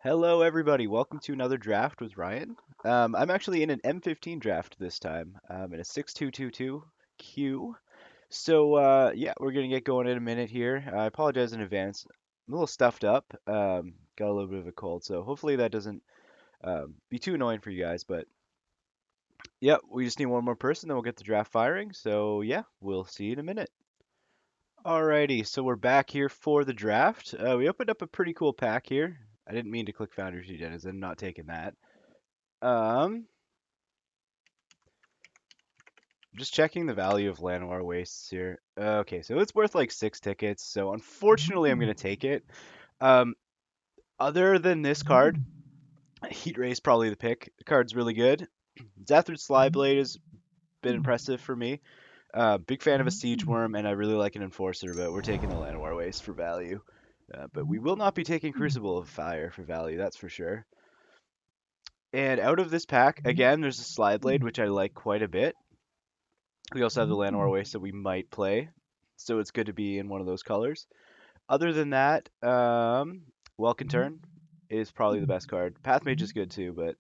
Hello, everybody. Welcome to another draft with Ryan. I'm actually in an M15 draft this time, in a 6222Q. Yeah, we're gonna get going in a minute here. I apologize in advance. I'm a little stuffed up. Got a little bit of a cold, so hopefully that doesn't be too annoying for you guys. But yeah, we just need one more person, then we'll get the draft firing. So yeah, we'll see you in a minute. Alrighty, so we're back here for the draft. We opened up a pretty cool pack here. I didn't mean to click Founders Agendas. I'm not taking that. Um, just checking the value of Llanowar Wastes here. Okay, so it's worth like 6 tickets. So unfortunately, I'm gonna take it. Um, other than this card, Heat Ray is probably the pick. The card's really good. Zathrid's Slyblade has been impressive for me. Big fan of a Siege Worm, and I really like an Enforcer, but we're taking the Llanowar Waste for value. But we will not be taking Crucible of Fire for value, that's for sure. And out of this pack, again, there's a Slide Blade, which I like quite a bit. We also have the Llanowar Waste that we might play, so it's good to be in one of those colors. Other than that, Welkin Turn is probably the best card. Path Mage is good too, but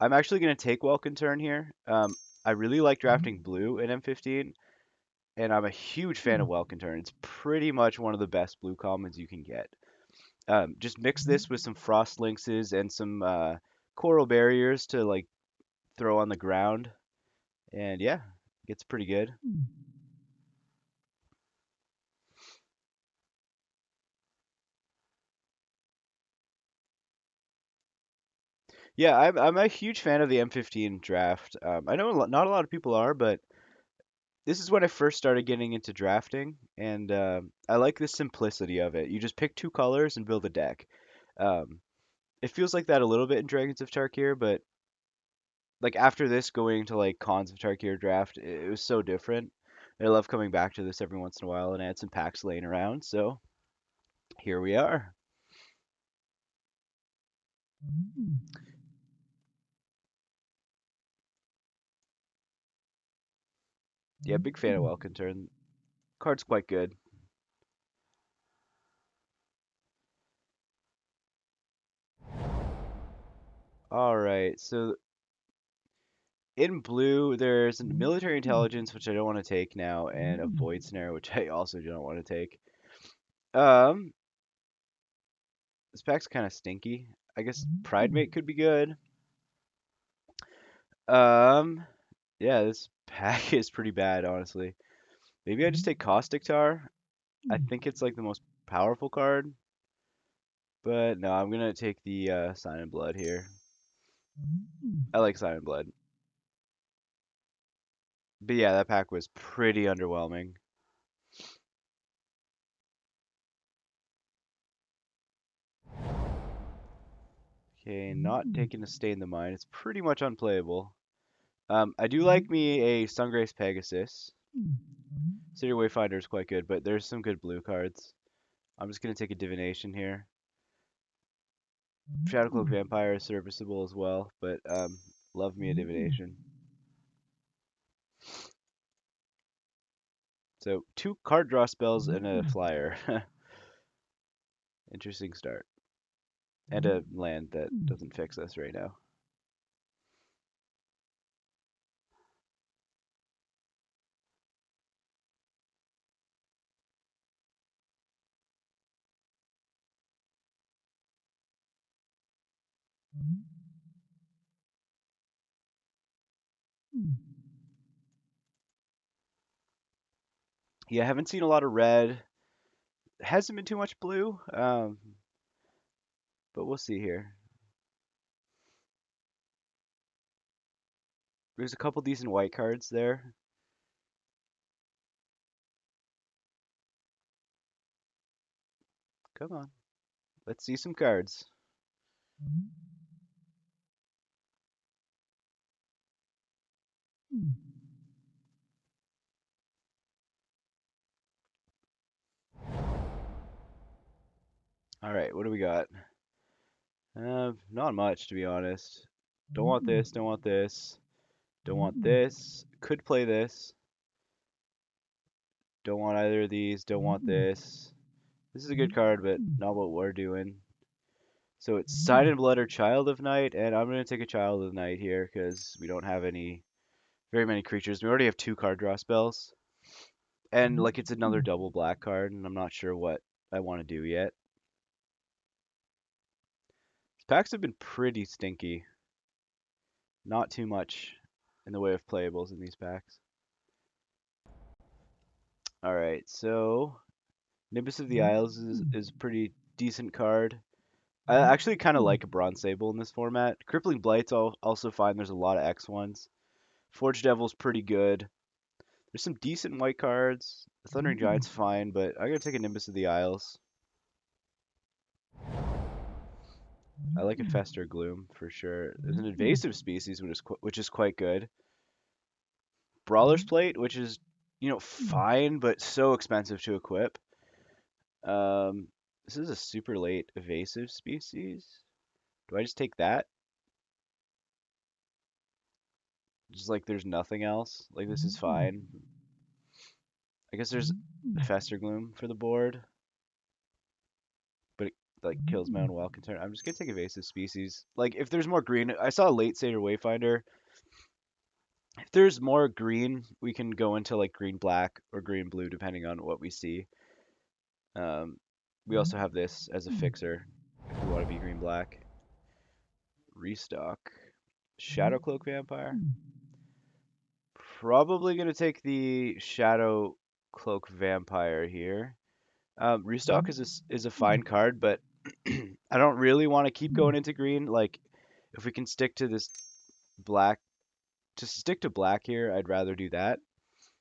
I'm actually going to take Welkin Turn here. I really like drafting blue in M15, and I'm a huge fan of Welkin Turn. It's pretty much one of the best blue commons you can get. Just mix this with some Frost Lynxes and some Coral Barriers to like throw on the ground, and yeah, it's pretty good. Yeah, I'm a huge fan of the M15 draft. I know not a lot of people are, but this is when I first started getting into drafting, and I like the simplicity of it. You just pick two colors and build a deck. Um, it feels like that a little bit in Dragons of Tarkir, but like after this, going to like Cons of Tarkir draft, it was so different. I love coming back to this every once in a while, and I had some packs laying around, so here we are. Yeah, big fan of Welkin Turn. Card's quite good. All right, so in blue, there's a military intelligence, which I don't want to take now, and a void snare, which I also don't want to take. Um, this pack's kind of stinky. I guess Pride Mate could be good. Um, yeah, this pack is pretty bad, honestly. Maybe I just take Caustic Tar. I think it's like the most powerful card, but no, I'm gonna take the Sign in Blood here. I like Sign in Blood, but yeah, that pack was pretty underwhelming. Okay, not taking a Stain the Mind. It's pretty much unplayable. I do like me a Sungrace Pegasus. City Wayfinder is quite good, but there's some good blue cards. I'm just gonna take a Divination here. Shadowcloak Vampire is serviceable as well, but love me a Divination. So two card draw spells and a flyer. Interesting start. And a land that doesn't fix us right now. Yeah, I haven't seen a lot of red. Hasn't been too much blue, but we'll see here. There's a couple decent white cards there. Come on, let's see some cards. All right, what do we got? Not much to be honest. Don't want this. Don't want this. Don't want this. Could play this. Don't want either of these. Don't want this. This is a good card, but not what we're doing. So it's Sign in Blood or Child of Night, and I'm gonna take a Child of Night here because we don't have any very many creatures. We already have 2 card draw spells, and like it's another double black card, and I'm not sure what I want to do yet. These packs have been pretty stinky. Not too much in the way of playables in these packs. All right, so Nimbus of the Isles is a pretty decent card. I actually kind of like a Bronze Sable in this format. Crippling Blight's also fine. There's a lot of X ones. Forge Devil's pretty good. There's some decent white cards. Thundering Giant's fine, but I'm gonna take a Nimbus of the Isles. I like a Fester Gloom for sure. There's an invasive species which is quite good. Brawler's Plate, which is fine, but so expensive to equip. This is a super late evasive species. Do I just take that? Just like there's nothing else. Like this is fine. I guess there's Fester Gloom for the board, but it like kills my own wild concern. I'm just gonna take evasive species. Like if there's more green, I saw a late Seder Wayfinder. If there's more green, we can go into like green black or green blue depending on what we see. Um, we also have this as a fixer if we want to be green black. Restock. Shadow Cloak Vampire. Probably gonna take the Shadow Cloak Vampire here. Restock is a fine card, but I don't really want to keep going into green. Like, if we can stick to this black, to stick to black here, I'd rather do that.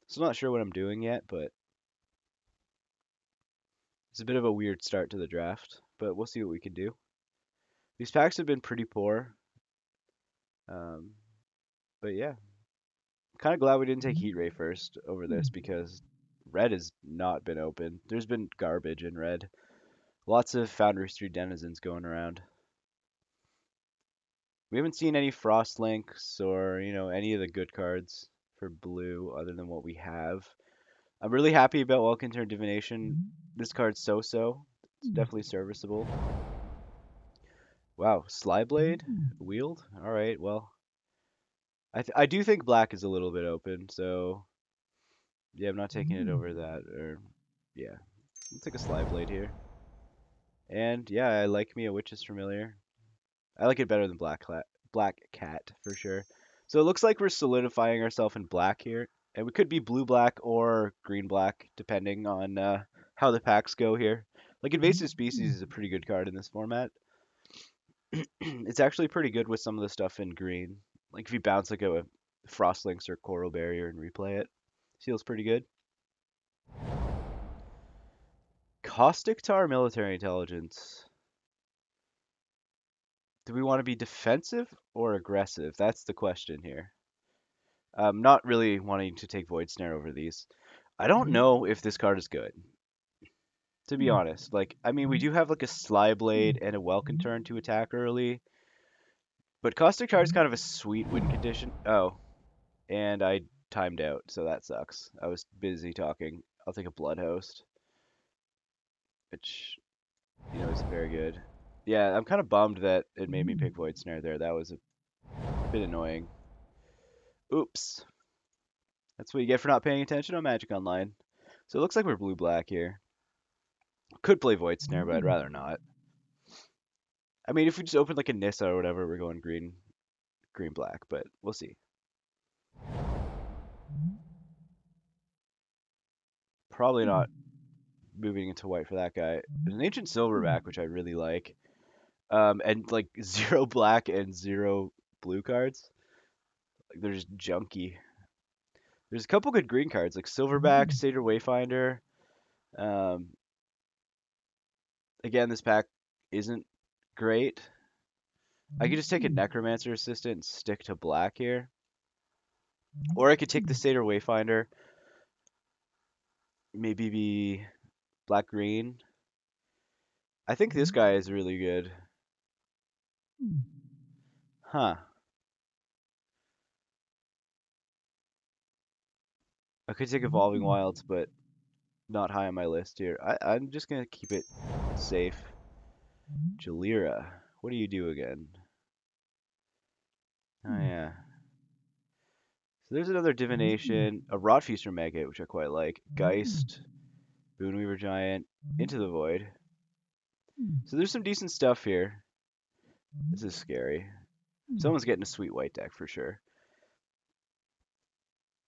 So I'm not sure what I'm doing yet, but it's a bit of a weird start to the draft. But we'll see what we can do. These packs have been pretty poor, um, but yeah, kind of glad we didn't take Heat Ray first over this because red has not been open. There's been garbage in red. Lots of Foundry Street denizens going around. We haven't seen any Frost Links or, any of the good cards for blue other than what we have. I'm really happy about Welcome to Divination. This card's so-so. It's definitely serviceable. Wow, Slyblade? Wield? Alright, well. I do think black is a little bit open, so yeah, I'm not taking it over that. Or yeah, I'll take a Slyblade here. And yeah, I like me a Witch's Familiar. I like it better than Black Cat for sure. So it looks like we're solidifying ourselves in black here, and we could be blue black or green black depending on how the packs go here. Like Invasive Species is a pretty good card in this format. It's actually pretty good with some of the stuff in green. Like if you bounce like a Frostlinks or Coral Barrier and replay it, feels pretty good. Caustic Tar Military Intelligence. Do we want to be defensive or aggressive? That's the question here. Not really wanting to take Void Snare over these. I don't know if this card is good, to be honest. Like, I mean, we do have like a Sly Blade and a Welcome Turn to attack early, but Caustic Tar is kind of a sweet win condition. Oh, and I timed out, so that sucks. I was busy talking. I'll take a Blood Host, which, isn't very good. Yeah, I'm kind of bummed that it made me pick Void Snare there. That was a bit annoying. Oops. That's what you get for not paying attention on Magic Online. So it looks like we're blue-black here. Could play Void Snare, but I'd rather not. I mean, if we just open like a Nissa or whatever, we're going green, black, but we'll see. Probably not moving into white for that guy. There's an Ancient Silverback, which I really like. And like 0 black and 0 blue cards. Like they're just junky. There's a couple good green cards, like Silverback, Seder Wayfinder. Um, again, this pack isn't great. I could just take a Necromancer Assistant and stick to black here. Or I could take the Seder Wayfinder, maybe be black-green. I think this guy is really good. Huh. I could take Evolving Wilds, but not high on my list here. I'm just going to keep it safe. Jalira. what do you do again? Oh yeah. So there's another divination, a Rotfeaster Maggot, which I quite like. Geist, Boonweaver Giant, Into the Void. So there's some decent stuff here. This is scary. Someone's getting a sweet white deck for sure.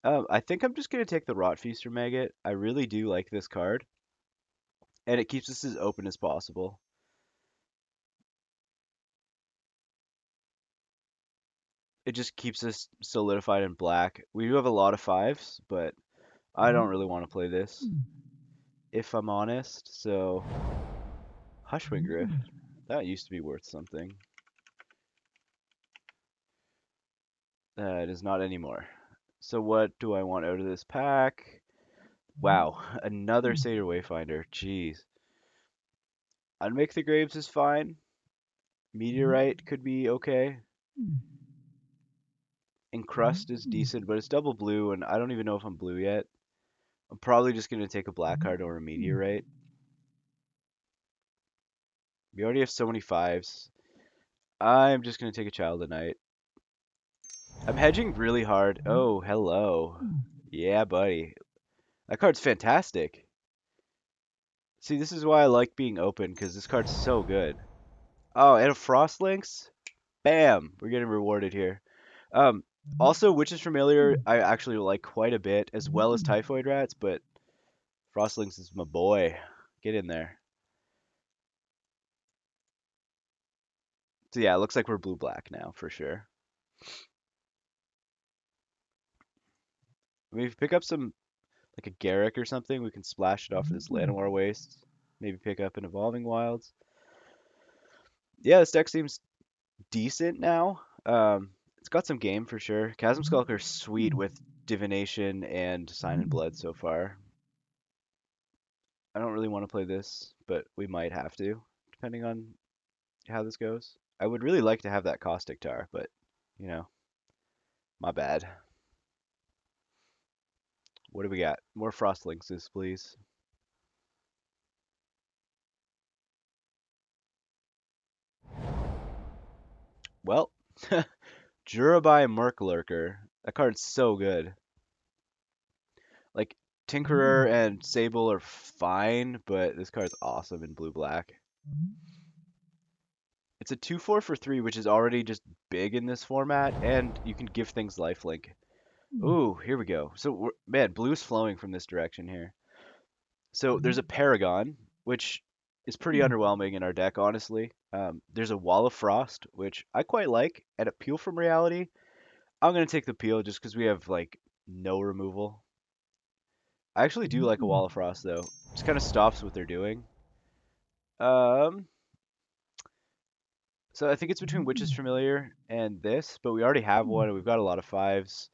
I think I'm just gonna take the Rotfeaster Maggot. I really do like this card, and it keeps us as open as possible. It just keeps us solidified in black. We do have a lot of fives, but I don't really want to play this, if I'm honest. So, Hushwing Grift, that used to be worth something. It is not anymore. So what do I want out of this pack? Wow, another Seder Wayfinder. Jeez. Unmake the Graves is fine. Meteorite could be okay. Encrust is decent, but it's double blue, and I don't even know if I'm blue yet. I'm probably just going to take a black card or a Meteorite. We already have so many fives. I'm just going to take a Child of Night. I'm hedging really hard. Oh, hello. Yeah, buddy. That card's fantastic. See, this is why I like being open, because this card's so good. Oh, and a Frostlinks? Bam! We're getting rewarded here. Um, Also, Witch's Familiar, I actually like quite a bit, as well as Typhoid Rats, but Frostlinks is my boy. Get in there. So yeah, it looks like we're blue-black now, for sure. I mean, if we pick up some, like a Garrick or something, we can splash it off of this Llanowar Waste. Maybe pick up an Evolving Wilds. Yeah, this deck seems decent now. It's got some game for sure. Chasm Skulker's sweet with Divination and Sign in Blood so far. I don't really want to play this, but we might have to, depending on how this goes. I would really like to have that Caustic Tar, but, you know, my bad. What do we got? More Frostlinkses, please. Well, Jurabai Murklurker. That card's so good. Like, Tinkerer and Sable are fine, but this card's awesome in blue-black. It's a 2/4 for 3, which is already just big in this format, and you can give things lifelink. Ooh, here we go. So, man, blue's flowing from this direction here. So there's a Paragon, which is pretty underwhelming in our deck, honestly. There's a Wall of Frost, which I quite like, and a Peel from Reality. I'm gonna take the Peel just because we have like no removal. I actually do like a Wall of Frost though. Just kind of stops what they're doing. Um, so I think it's between Witch's Familiar and this, but we already have one, and we've got a lot of fives.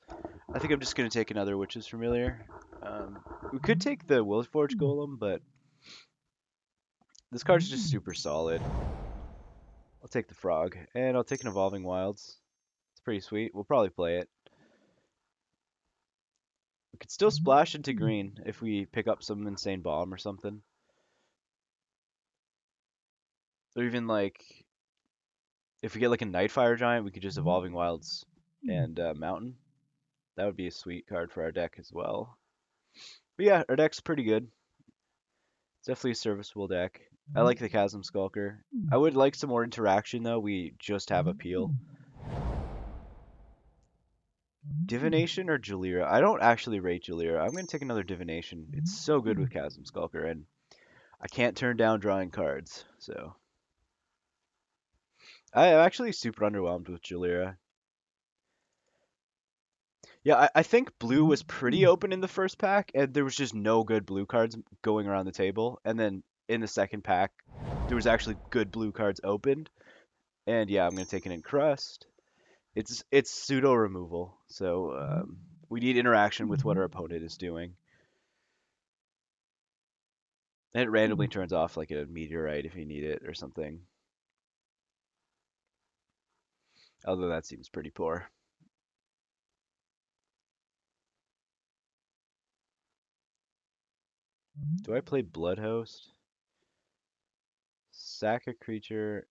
I think I'm just gonna take another Witch's Familiar. We could take the Willforge Golem, but this card's just super solid. I'll take the Frog, and I'll take an Evolving Wilds. It's pretty sweet. We'll probably play it. We could still splash into green if we pick up some insane bomb or something. Or even like, if we get like a Nightfire Giant, we could just Evolving Wilds and Mountain. That would be a sweet card for our deck as well. But yeah, our deck's pretty good. It's definitely a serviceable deck. I like the Chasm Skulker. I would like some more interaction though. We just have Appeal. Divination or Jalira? I don't actually rate Jalira. I'm going to take another Divination. It's so good with Chasm Skulker, and I can't turn down drawing cards. So I'm actually super underwhelmed with Jalira. Yeah, I think blue was pretty open in the first pack, and there was just no good blue cards going around the table. And then in the second pack, there was actually good blue cards opened. And yeah, I'm going to take an Encrust. It's pseudo removal, so we need interaction with what our opponent is doing. And it randomly turns off like a meteorite if you need it or something. Although that seems pretty poor. Do I play Bloodhost? Sack a creature,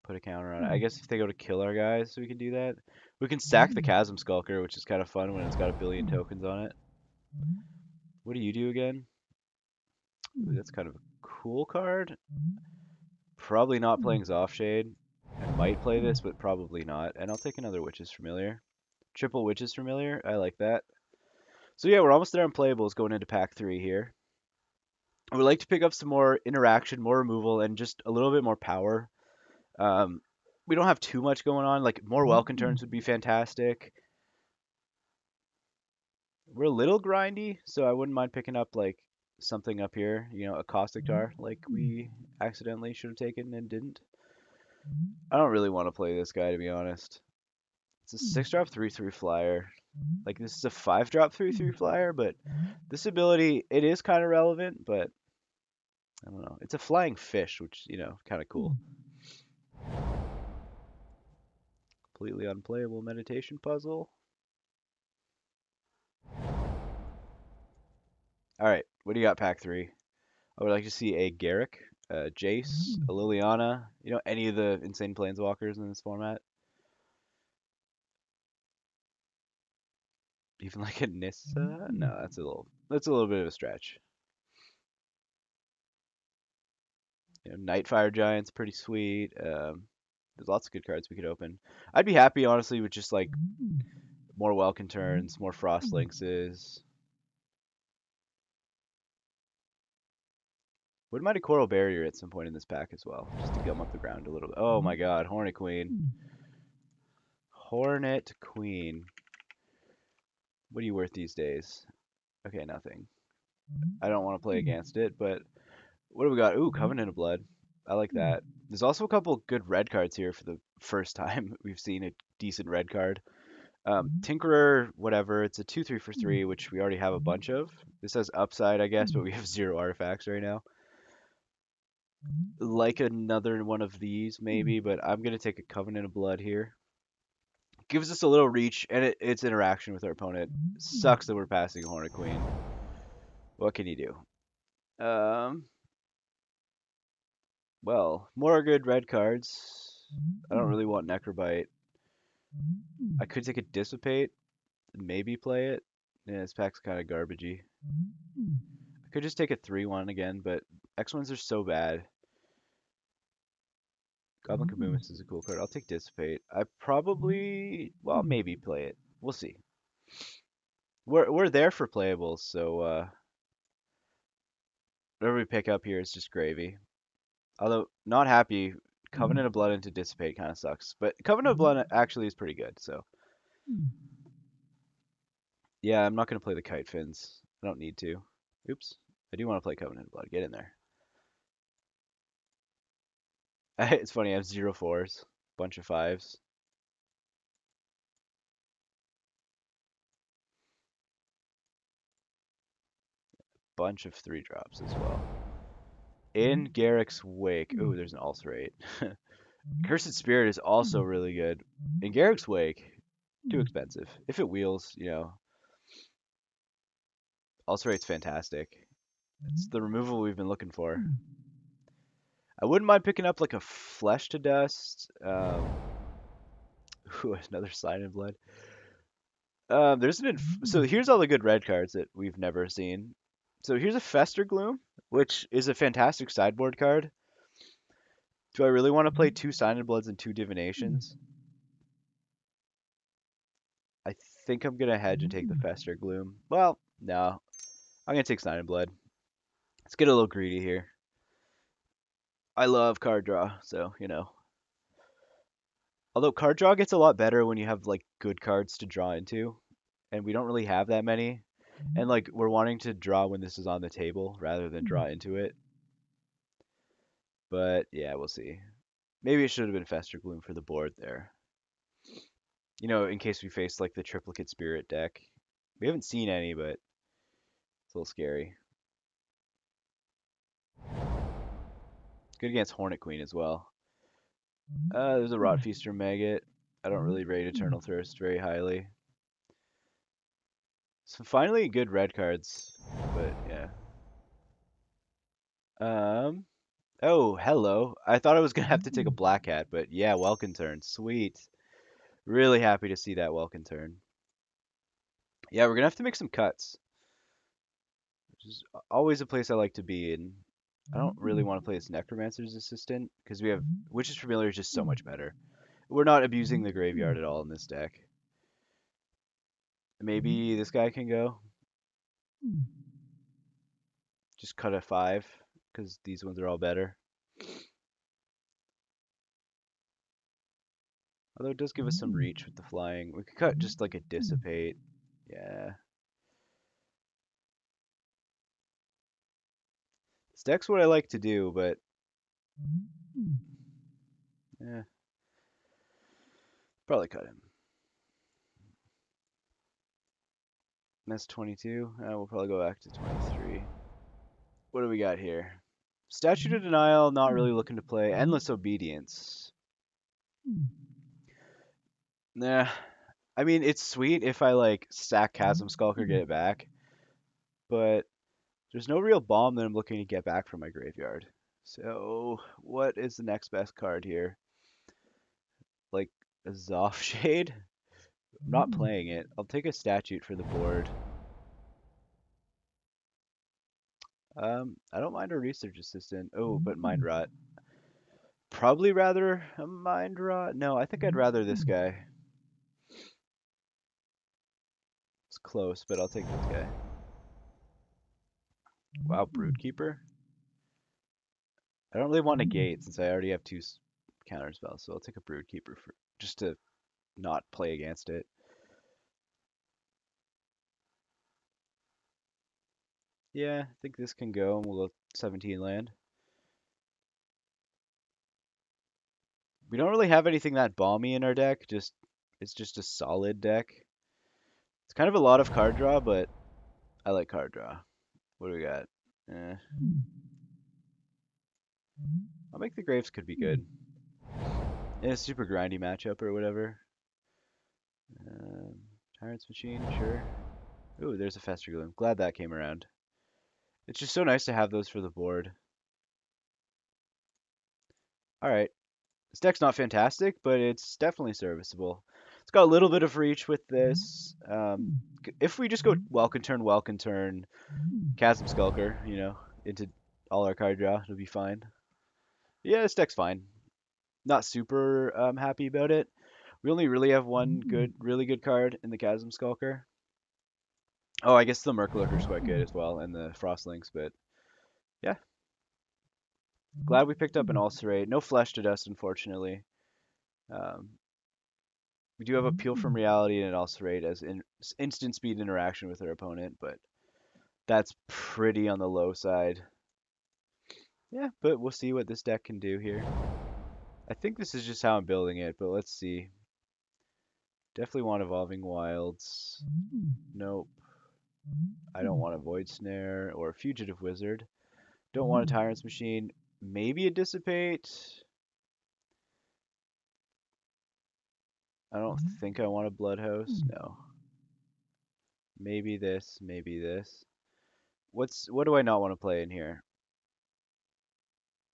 put a counter on it. I guess if they go to kill our guys, we can do that. We can sack the Chasm Skulker, which is kind of fun when it's got a billion tokens on it. What do you do again? Ooh, that's kind of a cool card. Probably not playing Zoffshade. I might play this, but probably not. And I'll take another Witch's Familiar. Triple Witch's Familiar. I like that. So yeah, we're almost there on playables going into pack 3 here. I would like to pick up some more interaction, more removal, and just a little bit more power. Um, we don't have too much going on. Like more Welcome turns would be fantastic. We're a little grindy, so I wouldn't mind picking up like something up here. You know, a Caustic Tar, like we accidentally should have taken and didn't. I don't really want to play this guy to be honest. It's a 6-drop 3/3 flyer. Like this is a 5-drop 3/3 flyer, but this ability it is kind of relevant, but I don't know. It's a flying fish, which you know, kind of cool. Completely unplayable meditation puzzle. All right, what do you got, pack 3? I would like to see a Garrick, a Jace, a Liliana. You know, any of the insane planeswalkers in this format. Even like a Nissa? No, that's a little bit of a stretch. You know, Nightfire Giant's pretty sweet. There's lots of good cards we could open. I'd be happy, honestly, with just like more Welkin turns, more Frost Lynxes. Wouldn't mind a Coral Barrier at some point in this pack as well, just to gum up the ground a little bit. Oh my god, Hornet Queen. Hornet Queen. What are you worth these days? Okay, nothing. I don't want to play against it, but what do we got? Ooh, Covenant of Blood. I like that. There's also a couple good red cards here for the first time we've seen a decent red card. Tinkerer, whatever. It's a 2/3 for 3, which we already have a bunch of. This has upside, I guess, but we have 0 artifacts right now. Like another one of these, maybe, but I'm going to take a Covenant of Blood here. Gives us a little reach, and its interaction with our opponent. Sucks that we're passing Hornet Queen. What can you do? Well, more good red cards. I don't really want Necrobite. I could take a Dissipate, maybe play it. Yeah, this pack's kind of garbagey. I could just take a 3/1 again, but X1s are so bad. Goblin Kaboomus is a cool card. I'll take Dissipate. I probably, well, maybe play it. We'll see. We're there for playables, so whatever we pick up here is just gravy. Although not happy, Covenant of Blood into Dissipate kind of sucks, but Covenant of Blood actually is pretty good. So yeah, I'm not gonna play the Kite Fins. I don't need to. Oops, I do want to play Covenant of Blood. Get in there. It's funny. I have 0 4s, bunch of 5s. Bunch of 3-drops as well. In Garrick's Wake. Ooh, there's an Ulcerate. Cursed Spirit is also really good. In Garrick's Wake, too expensive. If it wheels, you know, Ulcerate's fantastic. It's the removal we've been looking for. I wouldn't mind picking up like a Flesh to Dust. Ooh, another Sign in Blood. So here's all the good red cards that we've never seen. So here's a Fester Gloom, which is a fantastic sideboard card. Do I really want to play 2 Sign in Bloods and 2 Divinations? I think I'm gonna hedge and take the Fester Gloom. Well, no. I'm gonna take Sign in Blood. Let's get a little greedy here. I love card draw, so you know. Although card draw gets a lot better when you have like good cards to draw into, and we don't really have that many. And like we're wanting to draw when this is on the table rather than draw into it. But yeah, we'll see. Maybe it should have been Fester Gloom for the board there. You know, in case we face like the triplicate spirit deck. We haven't seen any, but it's a little scary. Good against Hornet Queen as well. There's a Rotfeaster Maggot. I don't really rate Eternal Thirst very highly. So finally good red cards, but yeah. Oh, hello. I thought I was gonna have to take a black hat, but yeah, Welkin turn. Sweet. Really happy to see that Welkin turn. Yeah, we're gonna have to make some cuts, which is always a place I like to be in. I don't really want to play as Necromancer's Assistant because we have Witch's Familiar is just so much better. We're not abusing the graveyard at all in this deck. Maybe this guy can go. Just cut a 5 because these ones are all better. Although it does give us some reach with the flying. We could cut just like a Dissipate. Yeah. This deck's what I like to do, but yeah, probably cut him. That's 22. We'll probably go back to 23. What do we got here? Statute of Denial, not really looking to play. Endless Obedience. Nah. I mean, it's sweet if I like stack Chasm Skulker, get it back, but there's no real bomb that I'm looking to get back from my graveyard. So, what is the next best card here? Like a Zoff Shade? I'm not playing it. I'll take a statute for the board. I don't mind a research assistant. Oh, but mind rot. Probably rather a mind rot. No, I think I'd rather this guy. It's close, but I'll take this guy. Wow, Brute Keeper. I don't really want a gate since I already have two counter spells, so I'll take a Brood Keeper for just to not play against it. Yeah, I think this can go, and we'll go 17 land. We don't really have anything that bomby in our deck. It's just a solid deck. It's kind of a lot of card draw, but I like card draw. What do we got? Eh, I'll make the Graves could be good. In a super grindy matchup or whatever. Um, Tyrant's Machine, sure. Ooh, there's a Fester Gloom. Glad that came around. It's just so nice to have those for the board. Alright. This deck's not fantastic, but it's definitely serviceable. It's got a little bit of reach with this. If we just go Welkin turn, Chasm Skulker, into all our card draw, it'll be fine. Yeah, this deck's fine. Not super happy about it. We only really have one really good card in the Chasm Skulker. Oh, I guess the Murklurker's quite good as well, and the Frostlinks, but yeah. Glad we picked up an Ulcerate. No Flesh to Dust, unfortunately. Um, we do have Appeal from Reality and an Ulcerate as instant speed interaction with our opponent, but that's pretty on the low side. Yeah, but we'll see what this deck can do here. I think this is just how I'm building it, but let's see. Definitely want Evolving Wilds. Nope. I don't want a Void Snare or a Fugitive Wizard. Don't want a Tyrant's Machine. Maybe a Dissipate. I don't think I want a Blood Host. No. Maybe this. Maybe this. What do I not want to play in here?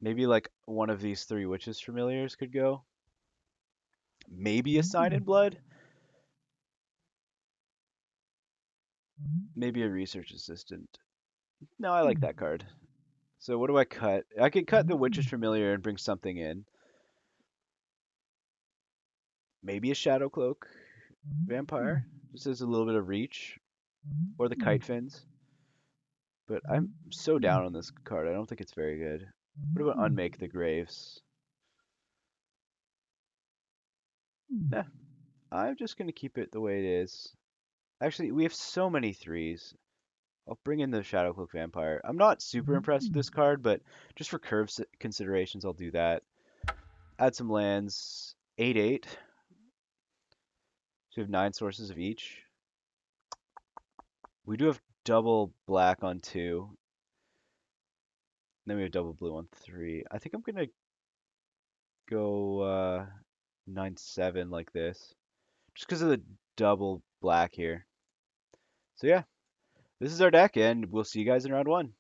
Maybe like one of these three Witches Familiars could go. Maybe a Sign in Blood. Maybe a Research Assistant. No, I like that card. So what do I cut? I could cut the Witch's Familiar and bring something in. Maybe a Shadow Cloak Vampire, just as a little bit of reach, or the Kite Fins. But I'm so down on this card. I don't think it's very good. What about Unmake the Graves? Nah, I'm just gonna keep it the way it is. Actually, we have so many threes. I'll bring in the Shadow Cloak Vampire. I'm not super impressed with this card, but just for curve considerations, I'll do that. Add some lands. 8/8. So we have 9 sources of each. We do have double black on 2. Then we have double blue on 3. I think I'm gonna go 9/7 like this, just because of the double black here. So yeah, this is our deck, and we'll see you guys in round 1.